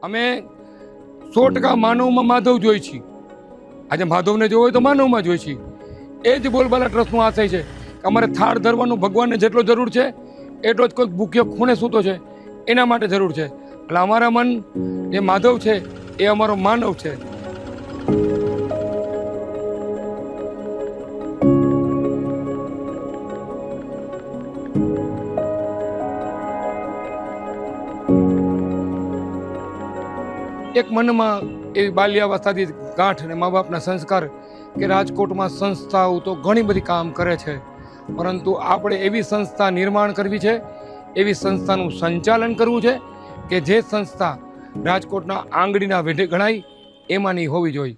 અમે 100% માનવમાં માધવ જોઈએ છીએ. આજે માધવને જોવો હોય તો માનવમાં જોઈએ છીએ. એ જ બોલબાલા ટ્રસ્ટનો આશય છે કે અમારે થાળ ધરવાનો ભગવાનને જેટલો જરૂર છે એટલો જ કોઈક ભૂખ્યો ખૂણે સૂતો છે એના માટે જરૂર છે. એટલે અમારા મન જે માધવ છે એ અમારો માનવ છે. એક મનમાં એવી બાલ્યાવસ્થાથી ગાંઠ અને મા બાપના સંસ્કાર કે રાજકોટમાં સંસ્થાઓ તો ઘણી બધી કામ કરે છે, પરંતુ આપણે એવી સંસ્થા નિર્માણ કરવી છે, એવી સંસ્થાનું સંચાલન કરવું છે કે જે સંસ્થા રાજકોટના આંગળીના વેઢે ગણાય એમાંની હોવી જોઈએ.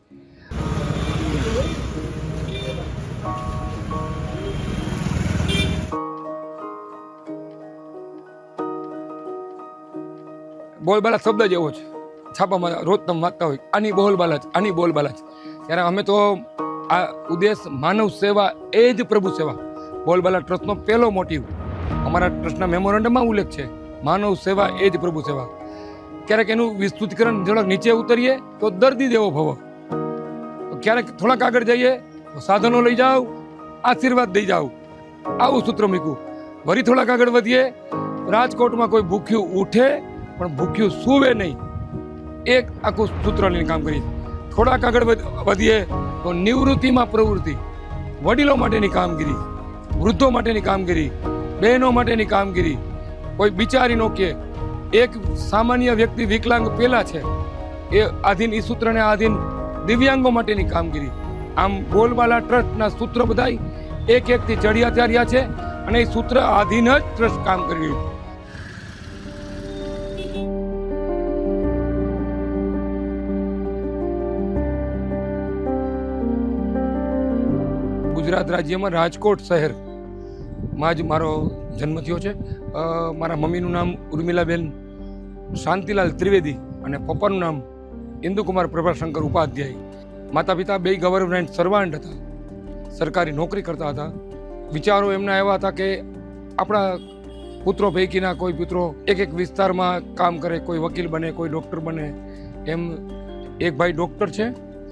બોલબાલા શબ્દ જ એવો છે, છાપામાં રોજ તમે વાંચતા હોય આની બોલબાલા જ, આની બોલબાલા જ. ત્યારે અમે તો આ ઉદ્દેશ માનવ સેવા એ જ પ્રભુ સેવા, બોલબાલા ટ્રસ્ટનો પહેલો મોટિવ અમારા ટ્રસ્ટના મેમોરેન્ડમમાં ઉલ્લેખ છે, માનવ સેવા એ જ પ્રભુ સેવા. ક્યારેક એનું વિસ્તૃતિકરણ થોડાક નીચે ઉતરીએ તો દર્દી દેવો ભવ, ક્યારેક થોડાક આગળ જઈએ તો સાધનો લઈ જાઓ, આશીર્વાદ દઈ જાઓ, આવું સૂત્ર મૂક્યું. વળી થોડાક આગળ વધીએ, રાજકોટમાં કોઈ ભૂખ્યું ઉઠે પણ ભૂખ્યું સૂવે નહીં, એક આખું સૂત્ર લઈને કામ કરીએ. થોડાક આગળ વધીએ તો નિવૃત્તિમાં પ્રવૃત્તિ, વડીલો માટેની કામગીરી, વૃદ્ધો માટેની કામગીરી, બહેનો માટેની કામગીરી, કોઈ બિચારીનો કે એક સામાન્ય વ્યક્તિ વિકલાંગ પેલા છે એ આધીન, એ સૂત્રને આધીન દિવ્યાંગો માટેની કામગીરી. આમ બોલબાલા ટ્રસ્ટના સૂત્ર બધાય એક એકથી ચડિયાતા રહ્યા છે અને એ સૂત્ર આધીન જ ટ્રસ્ટ કામ કરી રહ્યું છે. ગુજરાત રાજ્યમાં રાજકોટ શહેરમાં જ મારો જન્મ થયો છે. મારા મમ્મીનું નામ ઉર્મિલાબેન શાંતિલાલ ત્રિવેદી અને પપ્પાનું નામ ઇન્દુકુમાર પ્રભાશંકર ઉપાધ્યાય. માતા પિતા બે ગવર્નમેન્ટ સર્વાન્ટ હતા, સરકારી નોકરી કરતા હતા. વિચારો એમના એવા હતા કે આપણા પુત્રો પૈકીના કોઈ પુત્રો એક એક વિસ્તારમાં કામ કરે, કોઈ વકીલ બને, કોઈ ડૉક્ટર બને. એમ એક ભાઈ ડૉક્ટર છે,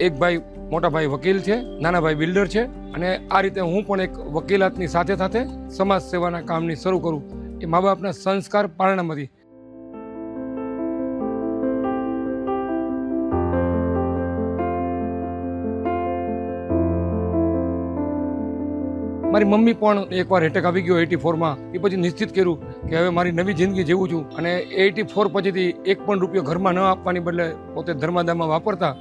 એક ભાઈ મોટા ભાઈ વકીલ છે, નાના ભાઈ બિલ્ડર છે. અને આ રીતે હું પણ એક વકીલાતની સાથે સાથે સમાજ સેવાના કામની શરૂ કરું. એ મા બાપના સંસ્કાર પારણામાંથી. મારી મમ્મી પણ એકવાર એટેક આવી ગયો 84માં. એ પછી નિશ્ચિત કર્યું કે હવે મારી નવી જિંદગી જીવું છું, અને 84 પછીથી એક પણ રૂપિયો ઘરમાં ન આપવાની બદલે પોતે ધર્માદામાં વાપરતા.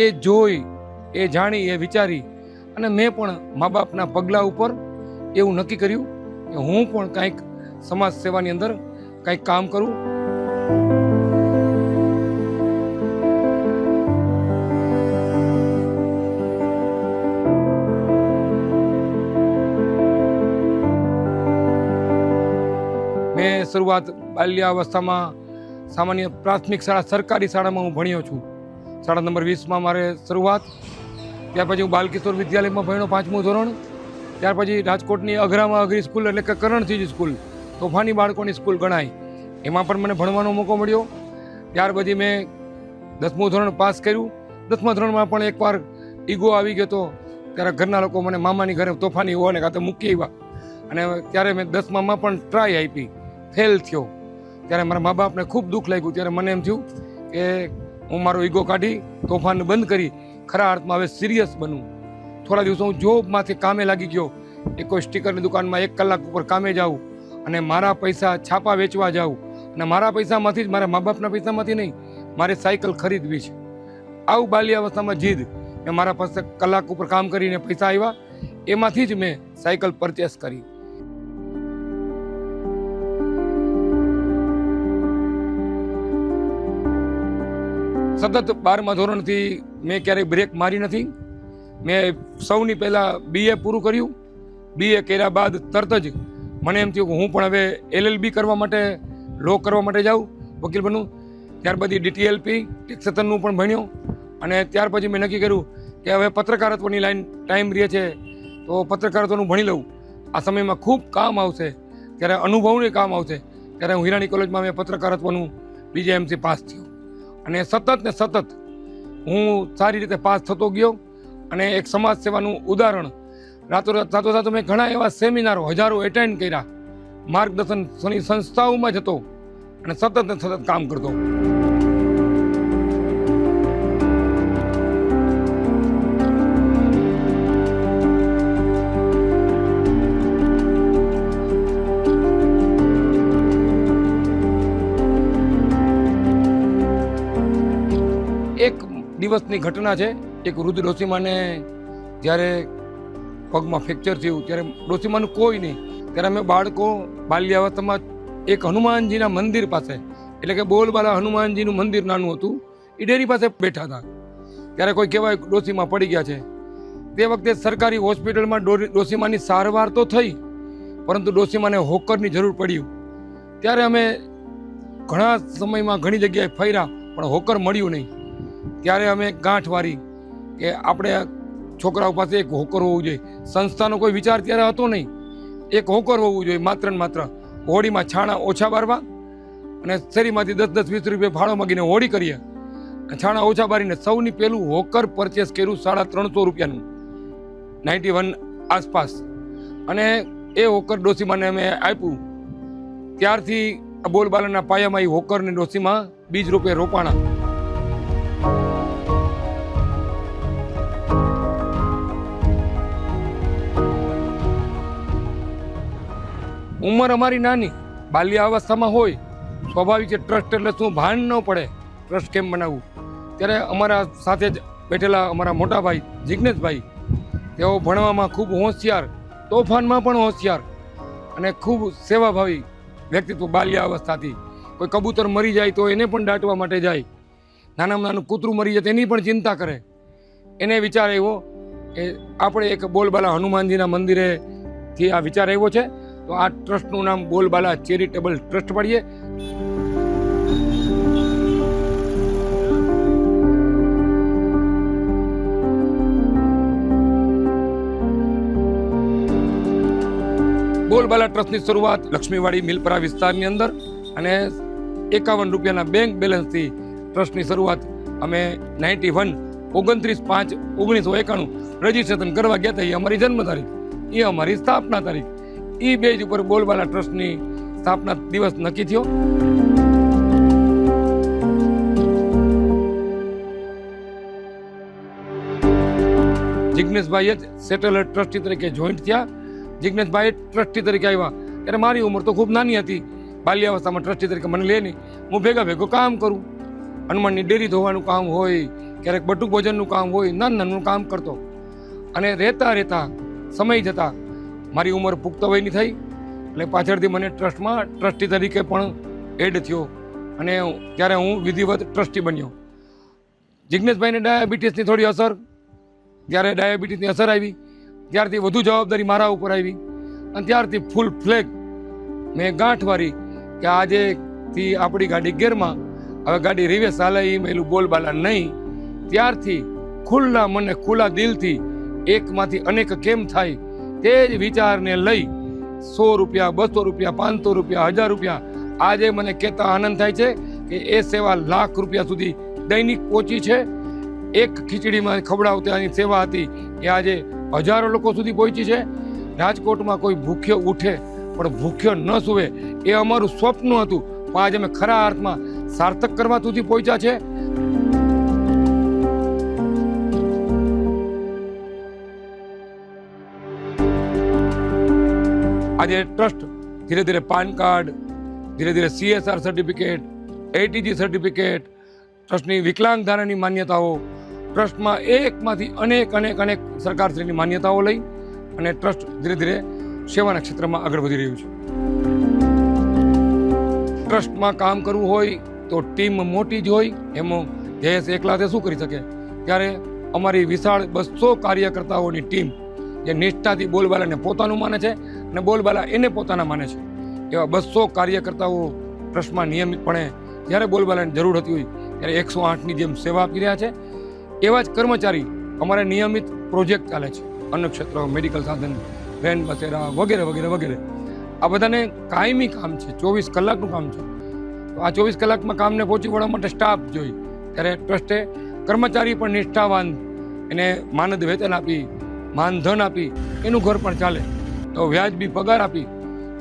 એ જોઈ, એ જાણી, એ વિચારી અને મેં પણ મા બાપના પગલાં ઉપર એવું નક્કી કર્યું કે હું પણ કાંઈક સમાજ સેવાની અંદર કાંઈક કામ કરું. મેં શરૂઆત બાલ્યાવસ્થામાં સામાન્ય પ્રાથમિક શાળા, સરકારી શાળામાં હું ભણ્યો છું. શાળા નંબર 20માં મારે શરૂઆત. ત્યાર પછી હું બાલકિશોર વિદ્યાલયમાં ભણ્યો 5મું ધોરણ. ત્યાર પછી રાજકોટની અઘરામાં અઘરી સ્કૂલ એટલે કે કરણસિંહ સ્કૂલ, તોફાની બાળકોની સ્કૂલ ગણાય, એમાં પણ મને ભણવાનો મોકો મળ્યો. ત્યાર પછી મેં 10મું ધોરણ પાસ કર્યું. 10મા ધોરણમાં પણ એકવાર ઈગો આવી ગયો હતો, ત્યારે ઘરના લોકો મને મામાની ઘરે તોફાની હોવાને કાં તો મૂકી આવ્યા. અને ત્યારે મેં 10મામાં પણ ટ્રાય આપી, ફેલ થયો. ત્યારે મારા મા બાપને ખૂબ દુઃખ લાગ્યું. ત્યારે મને એમ થયું કે હું મારો ઈગો કાઢી તોફાન બંધ કરી ખરા અર્થમાં હવે સિરિયસ બનવું. થોડા દિવસો હું જોબમાંથી કામે લાગી ગયો. એ કોઈ સ્ટીકરની દુકાનમાં 1 કલાક ઉપર કામે જાઉં અને મારા પૈસા છાપા વેચવા જાઉં, અને મારા પૈસામાંથી જ, મારા મા બાપના પૈસામાંથી નહીં, મારે સાયકલ ખરીદવી છે. આવું બાલ્યાવસ્થામાં જીદ. મેં મારા પાસે કલાક ઉપર કામ કરીને પૈસા આવ્યા, એમાંથી જ મેં સાયકલ પરચેસ કરી. સતત 12મા ધોરણથી મેં ક્યારેય બ્રેક મારી નથી. મેં સૌની પહેલાં BA પૂરું કર્યું. BA કર્યા બાદ તરત જ મને એમ થયું કે હું પણ હવે LLB કરવા માટે, લો કરવા માટે જાઉં, વકીલ બનું. ત્યાર પછી DTLP ટેક્સેશનનું પણ ભણ્યો. અને ત્યાર પછી મેં નક્કી કર્યું કે હવે પત્રકારત્વની લાઈન ટાઈમ રહે છે તો પત્રકારત્વનું ભણી લઉં. આ સમયમાં ખૂબ કામ આવશે, ત્યારે અનુભવને કામ આવશે. ત્યારે હું હિરાણી કોલેજમાં મેં પત્રકારત્વનું BJMC પાસ થયો. અને સતત હું સારી રીતે પાસ થતો ગયો અને એક સમાજ સેવાનું ઉદાહરણ સાથોસાથ મેં ઘણા એવા સેમિનારો હજારો એટેન્ડ કર્યા, માર્ગદર્શનની સંસ્થાઓમાં જતો અને સતત કામ કરતો. એક દિવસની ઘટના છે. એક વૃદ્ધ ડોશીમાને જ્યારે પગમાં ફ્રેક્ચર થયું ત્યારે ડોશીમાનું કોઈ નહીં, ત્યારે અમે બાળકો બાલ્યાવસ્થામાં એક હનુમાનજીના મંદિર પાસે, એટલે કે બોલબાલા હનુમાનજીનું મંદિર નાનું હતું, એ ડેરી પાસે બેઠા હતા. ત્યારે કોઈ કહેવાય ડોશીમા પડી ગયા છે. તે વખતે સરકારી હોસ્પિટલમાં ડોશીમાની સારવાર તો થઈ, પરંતુ ડોશીમાને હોકરની જરૂર પડ્યું. ત્યારે અમે ઘણા સમયમાં ઘણી જગ્યાએ ફર્યા પણ હોકર મળ્યું નહીં. ત્યારે અમે ગાંઠ વારી કે આપણે છોકરાઓ પાસે એક હોકર હોવું જોઈએ. સંસ્થાનો કોઈ વિચાર ત્યારે હતો નહીં. એક હોકર હોવું જોઈએ, માત્ર ને માત્ર હોડીમાં છાણા ઓછા બારવા અને શેરીમાંથી 10-20 રૂપિયા ભાડો માગીને હોડી કરીએ. છાણા ઓછા બારીને સૌની પહેલું હોકર પરચેસ કર્યું 350 રૂપિયાનું, 91 આસપાસ. અને એ હોકર ડોશીમાને અમે આપ્યું. ત્યારથી બોલબાલાના પાયામાં એ હોકરને ડોશીમા બીજ રૂપે રોપાણા. ઉંમર અમારી નાની, બાલ્ય અવસ્થામાં હોય, સ્વાભાવિક છે. ટ્રસ્ટ એટલે શું ભાન ન પડે, ટ્રસ્ટ કેમ બનાવવું. ત્યારે અમારા સાથે જ બેઠેલા અમારા મોટા ભાઈ જિજ્ઞેશભાઈ, તેઓ ભણવામાં ખૂબ હોશિયાર, તોફાનમાં પણ હોશિયાર અને ખૂબ સેવાભાવી વ્યક્તિત્વ. બાલ્ય અવસ્થાથી કોઈ કબૂતર મરી જાય તો એને પણ દાટવા માટે જાય, નાનામાં નાનું કૂતરું મરી જાય તેની પણ ચિંતા કરે. એને વિચાર આવ્યો કે આપણે એક બોલબાલા હનુમાનજીના મંદિરેથી આ વિચાર આવ્યો છે, તો આ ટ્રસ્ટનું નામ બોલબાલા ચેરિટેબલ ટ્રસ્ટ પાડીએ. બોલબાલા ટ્રસ્ટની શરૂઆત લક્ષ્મીવાડી મિલપરા વિસ્તારની અંદર અને 51 રૂપિયાના બેંક બેલેન્સથી ટ્રસ્ટની શરૂઆત અમે 29/5/1991 રજીસ્ટ્રેશન કરવા ગયા હતા. એ અમારી જન્મ તારીખ, એ અમારી સ્થાપના તારીખ, એ બેજ ઉપર બોલબાલા ટ્રસ્ટની સ્થાપના દિવસ નક્કી થયો. જિજ્ઞેશભાઈએ સેટેલાઇટ ટ્રસ્ટી તરીકે જોઈન્ટ થયા. જિજ્ઞેશભાઈ ટ્રસ્ટી તરીકે આવ્યા ત્યારે મારી ઉંમર તો ખૂબ નાની હતી. બાલ્યાવસ્થામાં ટ્રસ્ટી તરીકે મને લે નહીં, હું ભેગો કામ કરું. હનુમાનની ડેરી ધોવાનું કામ હોય, ક્યારેક બટુક ભોજનનું કામ હોય, નાનું કામ કરતો. અને રહેતા સમય જતા મારી ઉંમર પુખ્ત વયની થઈ એટલે પાછળથી મને ટ્રસ્ટમાં ટ્રસ્ટી તરીકે પણ એડ થયો અને ત્યારે હું વિધિવત ટ્રસ્ટી બન્યો. જિજ્ઞેશભાઈને ડાયાબિટીસની થોડી અસર, જ્યારે ડાયાબિટીસની અસર આવી ત્યારથી વધુ જવાબદારી મારા ઉપર આવી અને ત્યારથી ફૂલ ફ્લેગ મેં ગાંઠ વારી કે આજેથી આપણી ગાડી ગેરમાં, હવે ગાડી રિવેસ હાલે એ મેલું બોલબાલા નહીં. ત્યારથી ખુલ્લા મને ખુલ્લા દિલથી એકમાંથી અનેક કેમ થાય તે જ વિચારને લઈ 100 રૂપિયા, 200 રૂપિયા, 500 રૂપિયા, 1000 રૂપિયા આજે મને કહેતા આનંદ થાય છે કે એ સેવા લાખ રૂપિયા સુધી દૈનિક પહોંચી છે. એક ખીચડીમાં ખવડાવતાની સેવા હતી એ આજે હજારો લોકો સુધી પહોંચી છે. રાજકોટમાં કોઈ ભૂખ્યો ઉઠે પણ ભૂખ્યો ન સૂવે એ અમારું સ્વપ્ન હતું, પણ આજે અમે ખરા અર્થમાં સાર્થક કરવા સુધી પહોંચ્યા છે. આજે ટ્રસ્ટ ધીરે ધીરે પાન કાર્ડ, ધીરે ધીરે CSR સર્ટિફિકેટ, ATG સર્ટિફિકેટ, ટ્રસ્ટની વિકલાંગ ધારાની માન્યતાઓ, ટ્રસ્ટમાં એકમાંથી અનેક સરકારશ્રીની માન્યતાઓ લઈ અને ટ્રસ્ટ ધીરે ધીરે સેવાના ક્ષેત્રમાં આગળ વધી રહ્યું છે. ટ્રસ્ટમાં કામ કરવું હોય તો ટીમ મોટી જ હોય, એમાં જયેશ એકલા તે શું કરી શકે. ત્યારે અમારી વિશાળ 200 કાર્યકર્તાઓની ટીમ જે નિષ્ઠાથી બોલબાલાને પોતાનું માને છે અને બોલબાલા એને પોતાના માને છે, એવા 200 કાર્યકર્તાઓ ટ્રસ્ટમાં નિયમિતપણે જ્યારે બોલબાલાની જરૂર હતી હોય ત્યારે 108ની જેમ સેવા આપી રહ્યા છે. એવા જ કર્મચારી અમારે નિયમિત પ્રોજેક્ટ ચાલે છે, અન્નક્ષેત્ર, મેડિકલ સાધન, વેન બસેરા વગેરે. આ બધાને કાયમી કામ છે, 24 કલાકનું કામ છે. તો આ 24 કલાકમાં કામને પહોંચી વળવા માટે સ્ટાફ જોઈ, ત્યારે ટ્રસ્ટે કર્મચારી પણ નિષ્ઠાવાન એને માનદ વેતન આપી, માનધન આપી એનું ઘર પણ ચાલે, તો વ્યાજબી પગાર આપી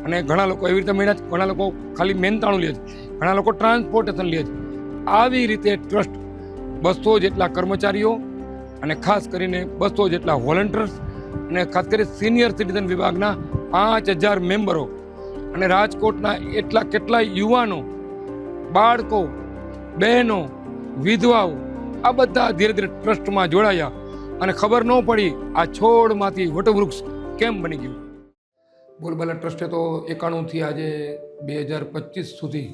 અને ઘણા લોકો એવી રીતે મહિના, ઘણા લોકો ખાલી મહેનતાણું લે છે, ઘણા લોકો ટ્રાન્સપોર્ટેશન લે છે. આવી રીતે ટ્રસ્ટ 200 જેટલા કર્મચારીઓ અને ખાસ કરીને 200 જેટલા વોલન્ટિયર્સ અને ખાસ કરી સિનિયર સિટીઝન વિભાગના 5000 મેમ્બરો અને રાજકોટના એટલા કેટલાય યુવાનો, બાળકો, બહેનો, વિધવાઓ આ બધા ધીરે ધીરે ટ્રસ્ટમાં જોડાયા અને ખબર ન પડી આ છોડમાંથી વટવૃક્ષ કેમ બની ગયું. બોલબાલા ટ્રસ્ટે તો 91થી આજે 2025 સુધી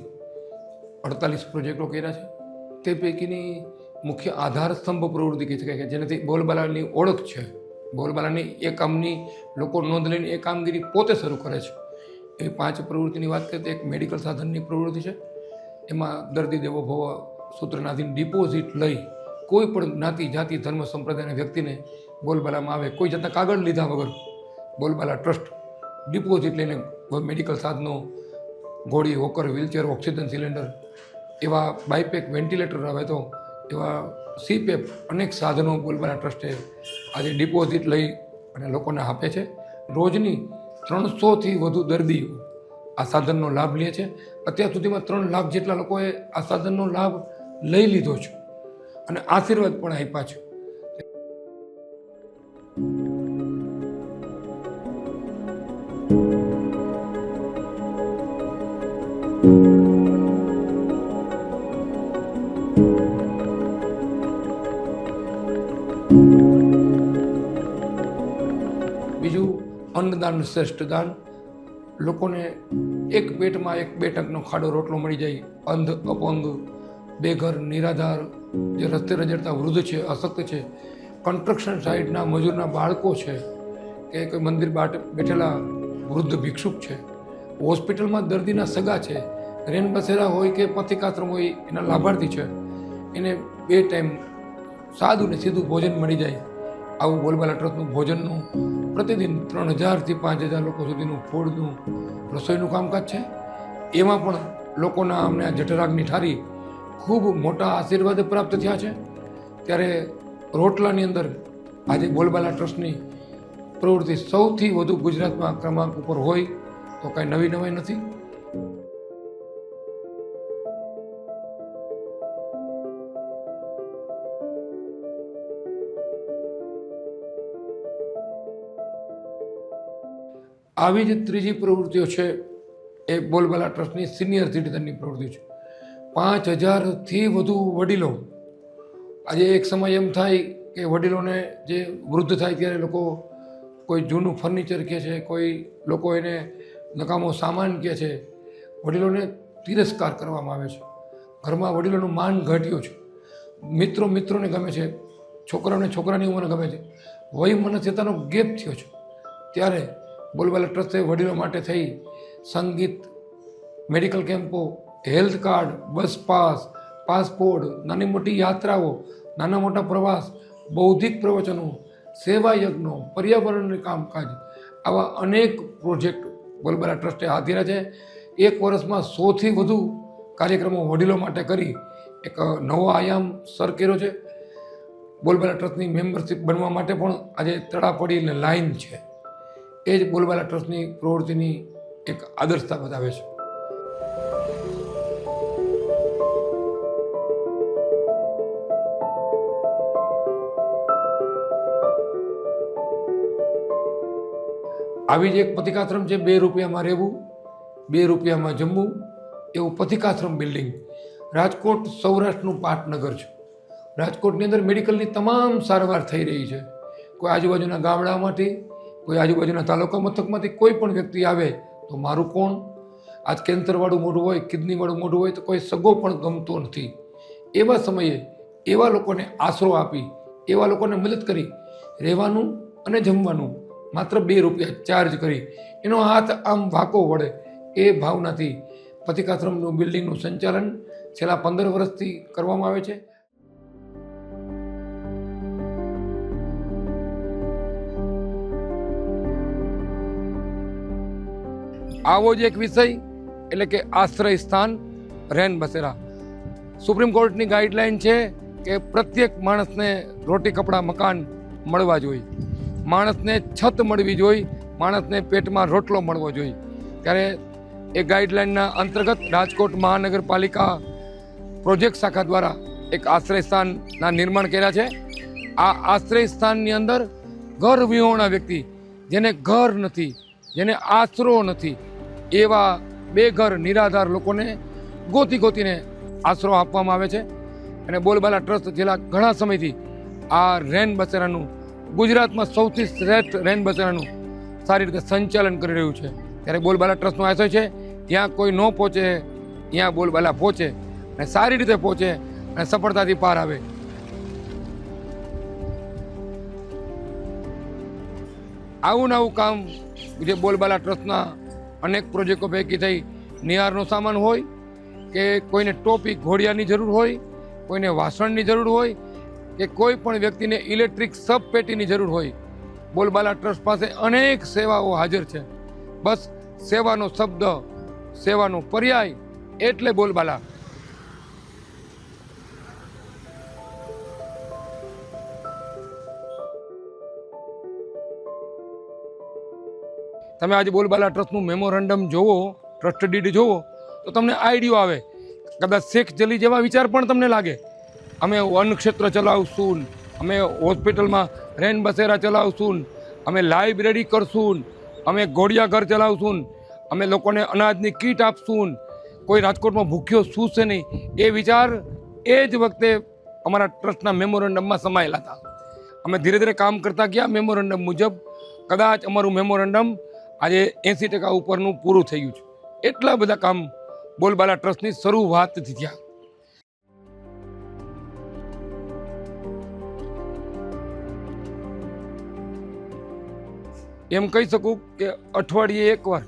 48 પ્રોજેક્ટો કર્યા છે. તે પૈકીની મુખ્ય આધાર સ્તંભ પ્રવૃત્તિ કહી શકાય કે જેનાથી બોલબાલાની ઓળખ છે. બોલબાલાની એ કામની લોકો નોંધ લઈને એ કામગીરી પોતે શરૂ કરે છે. એ 5 પ્રવૃત્તિની વાત કરીએ તો એક મેડિકલ સાધનની પ્રવૃત્તિ છે. એમાં દર્દી દેવો ભવ સૂત્રનાધીન ડિપોઝિટ લઈ કોઈ પણ જ્ઞાતિ, જાતિ, ધર્મ, સંપ્રદાયના વ્યક્તિને બોલબાલામાં આવે કોઈ જાતના કાગળ લીધા વગર બોલબાલા ટ્રસ્ટ ડિપોઝિટ લઈને મેડિકલ સાધનો, ગોળી, વોકર, વ્હીલચેર, ઓક્સિજન સિલિન્ડર, એવા બાયપેક, વેન્ટિલેટર આવે તો એવા સીપેપ અનેક સાધનો બોલબાલા ટ્રસ્ટે આજે ડિપોઝિટ લઈ અને લોકોને આપે છે. રોજની 300થી વધુ દર્દીઓ આ સાધનનો લાભ લે છે. અત્યાર સુધીમાં 3 લાખ જેટલા લોકોએ આ સાધનનો લાભ લઈ લીધો છે અને આશીર્વાદ પણ આપ્યા છે. બીજું અન્નદાન શ્રેષ્ઠ દાન. લોકોને એક પેટમાં 1-2 ટંકનો ખાડો રોટલો મળી જાય. અંધ, અપંગ, બેઘર, નિરાધાર, જે રસ્તે રજડતા વૃદ્ધ છે, અશક્ત છે, કન્સ્ટ્રક્શન સાઇટના મજૂરના બાળકો છે, કે કોઈ મંદિર બાટ બેઠેલા વૃદ્ધ ભિક્ષુક છે, હોસ્પિટલમાં દર્દીના સગા છે, રેન બસેરા હોય કે પથિકાશ્રમ હોય એના લાભાર્થી છે, એને 2 ટાઈમ સાદું ને સીધું ભોજન મળી જાય. આવું બોલબાલા ટ્રસ્ટનું ભોજનનું પ્રતિદિન 3000થી 5000 લોકો સુધીનું ફૂડનું રસોઈનું કામકાજ છે. એમાં પણ લોકોના અમને આ જઠરાગની ઠારી ખૂબ મોટા આશીર્વાદ પ્રાપ્ત થયા છે. ત્યારે રોટલાની અંદર આજે બોલબાલા ટ્રસ્ટની પ્રવૃત્તિ સૌથી વધુ ગુજરાતમાં ક્રમાંક ઉપર હોય તો કાંઈ નવી નવાઈ નથી. આવી જ ત્રીજી પ્રવૃત્તિઓ છે એ બોલબાલા ટ્રસ્ટની સિનિયર સિટીઝનની પ્રવૃત્તિ છે. 5000થી વધુ વડીલો. આજે એક સમય એમ થાય કે વડીલોને જે વૃદ્ધ થાય ત્યારે લોકો કોઈ જૂનું ફર્નિચર કહે છે, કોઈ લોકો એને નકામો સામાન કહે છે, વડીલોને તિરસ્કાર કરવામાં આવે છે. ઘરમાં વડીલોનું માન ઘટ્યું છે. મિત્રોને ગમે છે, છોકરાની ઉંમરને ગમે છે, વય મનસ્યતાનો ગેપ થયો છે. ત્યારે બોલબાલા ટ્રસ્ટે વડીલો માટે થઈ સંગીત, મેડિકલ કેમ્પો, હેલ્થ કાર્ડ, બસ પાસ, પાસપોર્ટ, નાની મોટી યાત્રાઓ, નાના મોટા પ્રવાસ, બૌદ્ધિક પ્રવચનો, સેવા યજ્ઞો, પર્યાવરણનું કામકાજ, આવા અનેક પ્રોજેક્ટ બોલબાલા ટ્રસ્ટે હાથ ધર્યા છે. 1 વર્ષમાં 100થી વધુ કાર્યક્રમો વડીલો માટે કરી એક નવો આયામ સર કર્યો છે. બોલબાલા ટ્રસ્ટની મેમ્બરશીપ બનવા માટે પણ આજે તડાપડી અને લાઈન છે. એ જ બોલબાલા ટ્રસ્ટની પ્રવૃત્તિની એક આદર્શતા બતાવે છે. આવી જ એક પથિકાશ્રમ છે. 2 રૂપિયામાં રહેવું, 2 રૂપિયામાં જમવું, એવું પથિકાશ્રમ બિલ્ડિંગ. રાજકોટ સૌરાષ્ટ્રનું પાટનગર છે. રાજકોટની અંદર મેડિકલની તમામ સારવાર થઈ રહી છે. કોઈ આજુબાજુના ગામડામાંથી, કોઈ આજુબાજુના તાલુકા મથકમાંથી કોઈ પણ વ્યક્તિ આવે તો મારું કોણ? આજ કેન્સરવાળું મોઢું હોય, કિડનીવાળું મોઢું હોય તો કોઈ સગો પણ ગમતો નથી. એવા સમયે એવા લોકોને આશરો આપી, એવા લોકોને મદદ કરી, રહેવાનું અને જમવાનું માત્ર 2 રૂપિયા ચાર્જ કરી એનો હાથ આમ વાંકો વળે એ ભાવનાથી પથિકાશ્રમનું બિલ્ડિંગનું સંચાલન છેલ્લા 15 વર્ષથી કરવામાં આવે છે. આવો જ એક વિષય એટલે કે આશ્રય સ્થાન રેન બસેરા. સુપ્રીમ કોર્ટની ગાઈડલાઈન છે કે પ્રત્યેક માણસને રોટી કપડાં મકાન મળવા જોઈએ, માણસને છત મળવી જોઈએ, માણસને પેટમાં રોટલો મળવો જોઈએ. ત્યારે એ ગાઈડલાઈનના અંતર્ગત રાજકોટ મહાનગરપાલિકા પ્રોજેક્ટ શાખા દ્વારા એક આશ્રય સ્થાનના નિર્માણ કર્યા છે. આ આશ્રય સ્થાનની અંદર ઘર વિહોણા વ્યક્તિ, જેને ઘર નથી, જેને આશરો નથી, એવા બેઘર નિરાધાર લોકોને ગોતીને આશરો આપવામાં આવે છે. અને બોલબાલા ટ્રસ્ટ છેલ્લા ઘણા સમયથી આ રેન બસેરાનું ગુજરાતમાં સૌથી શ્રેષ્ઠ રેન બસેરાનું સારી રીતે સંચાલન કરી રહ્યું છે. ત્યારે બોલબાલા ટ્રસ્ટનો આશય છે જ્યાં કોઈ ન પહોંચે ત્યાં બોલબાલા પહોંચે અને સારી રીતે પહોંચે અને સફળતાથી પાર આવે. આવું કામ જે બોલબાલા ટ્રસ્ટના અનેક પ્રોજેક્ટો પૈકી થઈ નિહારનો સામાન હોય કે કોઈને ટોપી ઘોડિયાની જરૂર હોય, કોઈને વાસણની જરૂર હોય કે કોઈ પણ વ્યક્તિને ઇલેક્ટ્રિક સબ પેટીની જરૂર હોય, બોલબાલા ટ્રસ્ટ પાસે અનેક સેવાઓ હાજર છે. બસ સેવાનો શબ્દ, સેવાનો પર્યાય એટલે બોલબાલા. તમે આજે બોલબાલા ટ્રસ્ટનું મેમોરેન્ડમ જોવો, ટ્રસ્ટ ડીડ જોવો તો તમને આઈડિયો આવે. કદાચ શેખ જલી જેવા વિચાર પણ તમને લાગે. અમે વન ક્ષેત્ર ચલાવશું, અમે હોસ્પિટલમાં રેન બસેરા ચલાવશું, અમે લાઇબ્રેરી કરશું, અમે ઘોડિયા ઘર ચલાવશું, અમે લોકોને અનાજની કીટ આપશું, કોઈ રાજકોટમાં ભૂખ્યો સૂશે નહીં. એ વિચાર એ જ વખતે અમારા ટ્રસ્ટના મેમોરેન્ડમમાં સમાયેલા હતા. અમે ધીરે ધીરે કામ કરતા ગયા મેમોરેન્ડમ મુજબ. કદાચ અમારું મેમોરેન્ડમ આજે 80% ઉપરનું પૂરું થઈ ગયું છે. એટલા બધા કામ બોલબાલા ટ્રસ્ટની શરૂઆતથી થયા. એમ કહી શકું કે અઠવાડિયે એકવાર,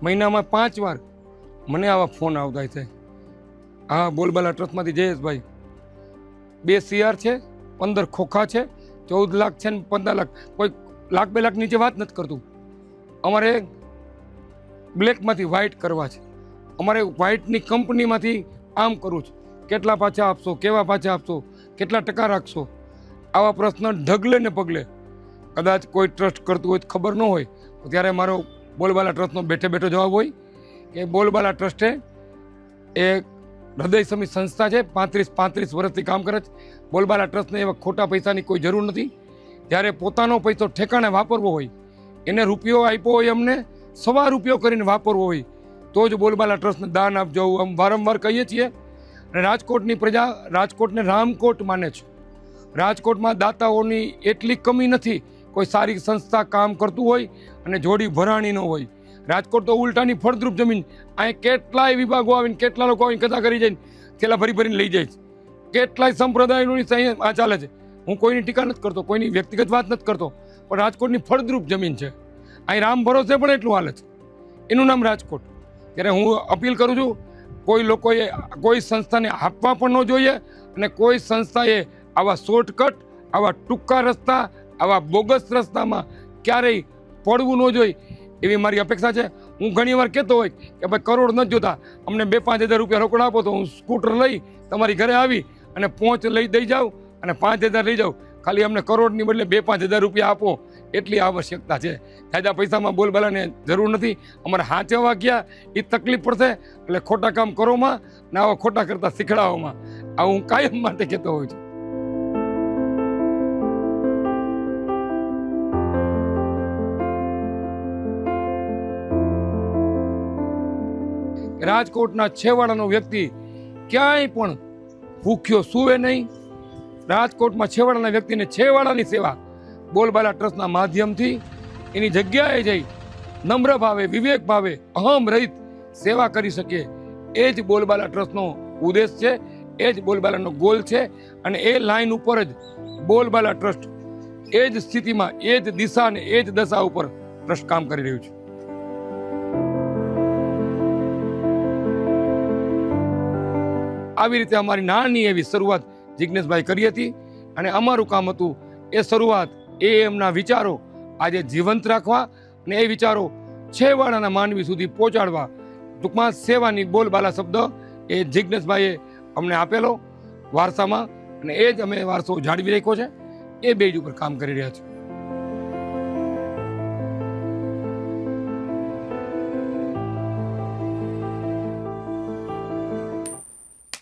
મહિનામાં 5 વાર મને આવા ફોન આવતા છે. હા, બોલબાલા ટ્રસ્ટમાંથી જયેશભાઈ 2 CR છે, 15 ખોખા છે, 14 લાખ છે ને 15 લાખ, કોઈ 1 લાખ 2 લાખ નીચે વાત નથી કરતું. અમારે બ્લેકમાંથી વ્હાઇટ કરવા છે, અમારે વ્હાઇટની કંપનીમાંથી આમ કરવું છે. કેટલા પાછા આપશો, કેવા પાછા આપશો, કેટલા ટકા રાખશો, આવા પ્રશ્ન ઢગલે ને પગલે. કદાચ કોઈ ટ્રસ્ટ કરતું હોય ખબર ન હોય તો ત્યારે મારો બોલબાલા ટ્રસ્ટનો બેઠો જવાબ હોય કે બોલબાલા ટ્રસ્ટે એ હૃદય સમી સંસ્થા છે, 35 વર્ષથી કામ કરે છે. બોલબાલા ટ્રસ્ટને એવા ખોટા પૈસાની કોઈ જરૂર નથી. જ્યારે પોતાનો પૈસો ઠેકાણે વાપરવો હોય, એને રૂપિયો આપ્યો હોય, અમને ₹1.25 રૂપિયો કરીને વાપરવો હોય તો જ બોલબાલા ટ્રસ્ટને દાન આપજો. આમ વારંવાર કહીએ છીએ. અને રાજકોટની પ્રજા રાજકોટને રામકોટ માને છે. રાજકોટમાં દાતાઓની એટલી કમી નથી. કોઈ સારી સંસ્થા કામ કરતું હોય અને જોડી ભરાણી ન હોય. રાજકોટ તો ઉલટાની ફળદ્રુપ જમીન. અહીં કેટલાય વિભાગો આવીને કેટલા લોકો આવીને કથા કરી જાય, થેલા ભરીને લઈ જાય છે. કેટલાય સંપ્રદાયની આ ચાલે છે. હું કોઈની ટીકા નથી કરતો, કોઈની વ્યક્તિગત વાત નથી કરતો, પણ રાજકોટની ફળદ્રુપ જમીન છે. અહીં રામ ભરોસે પણ એટલું હાલે છે. એનું નામ રાજકોટ. ત્યારે હું અપીલ કરું છું, કોઈ લોકોએ કોઈ સંસ્થાને આપવા પણ ન જોઈએ અને કોઈ સંસ્થાએ આવા શોર્ટકટ, આવા ટૂંકા રસ્તા, આવા બોગસ રસ્તામાં ક્યારેય પડવું ન જોઈએ એવી મારી અપેક્ષા છે. હું ઘણીવાર કહેતો હોય કે ભાઈ કરોડ નથી જોતા, અમને 2-5 હજાર રૂપિયા રોકડ આપો તો હું સ્કૂટર લઈ તમારી ઘરે આવી અને પહોંચ લઈ દઈ જાઉં અને 5,000 લઈ જાઉં. ખાલી અમને કરોડની બદલે 2-5 હજાર રૂપિયા આપો એટલી આવશ્યકતા છે. જાજા પૈસામાં બોલબાલાને જરૂર નથી. અમારે હાંચવા ગયા એ તકલીફ પડશે. એટલે ખોટા કામ કરોમાં ને આવા ખોટા કરતા શીખડાવવામાં આવું હું કાયમ માટે કહેતો હોઉં છું. રાજકોટના છેવાડાનો વ્યક્તિ ક્યાંય પણ ભૂખ્યો સૂવે નહીં. રાજકોટમાં છેવાડાના વ્યક્તિને છેવાડાની સેવા બોલબાલા ટ્રસ્ટના માધ્યમથી એની જગ્યાએ જઈ નમ્ર ભાવે, વિવેક ભાવે, અહમ રહિત સેવા કરી શકીએ. એ જ બોલબાલા ટ્રસ્ટનો ઉદ્દેશ છે, એ જ બોલબાલાનો ગોલ છે. અને એ લાઈન ઉપર જ બોલબાલા ટ્રસ્ટ એ જ સ્થિતિમાં, એ જ દિશા અને એ જ દશા ઉપર ટ્રસ્ટ કામ કરી રહ્યું છે. આવી રીતે અમારી નાની એવી શરૂઆત જિજ્ઞેશભાઈ કરી હતી અને અમારું કામ હતું એ શરૂઆત, એ એમના વિચારો આજે જીવંત રાખવા અને એ વિચારો છેવાડાના માનવી સુધી પહોંચાડવા. ટૂંકમાં સેવાની બોલબાલા શબ્દ એ જિજ્ઞેશભાઈએ અમને આપેલો વારસામાં, અને એ જ અમે વારસો જાળવી રાખ્યો છે. એ બેઝ ઉપર કામ કરી રહ્યા છીએ.